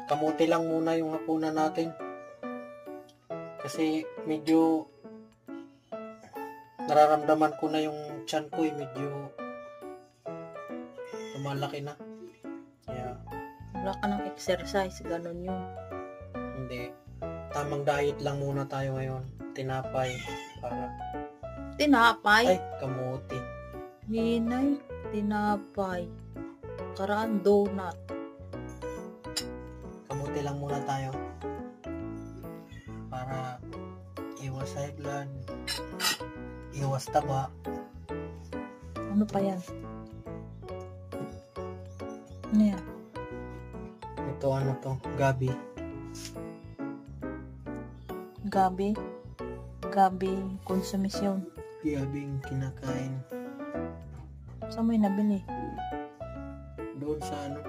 kamuti lang muna yung hapunan natin. Kasi medyo nararamdaman ko na yung tiyan ko medyo lumalaki na. Kaya Wala ka ng exercise, ganun yun. hindi. Tamang diet lang muna tayo ngayon. Tinapay para... Tinapay? Ay, kamuti. Ninay, tinapay. Karaan donut. Kamuti lang muna tayo. Para iwas high blood, iwas taba. Ano pa yan? Ano yan? Ito ano to, gabi. Gabi? Gabi konsumisyon. Gabing kinakain. Saan mo yung nabili? Doon sa ano,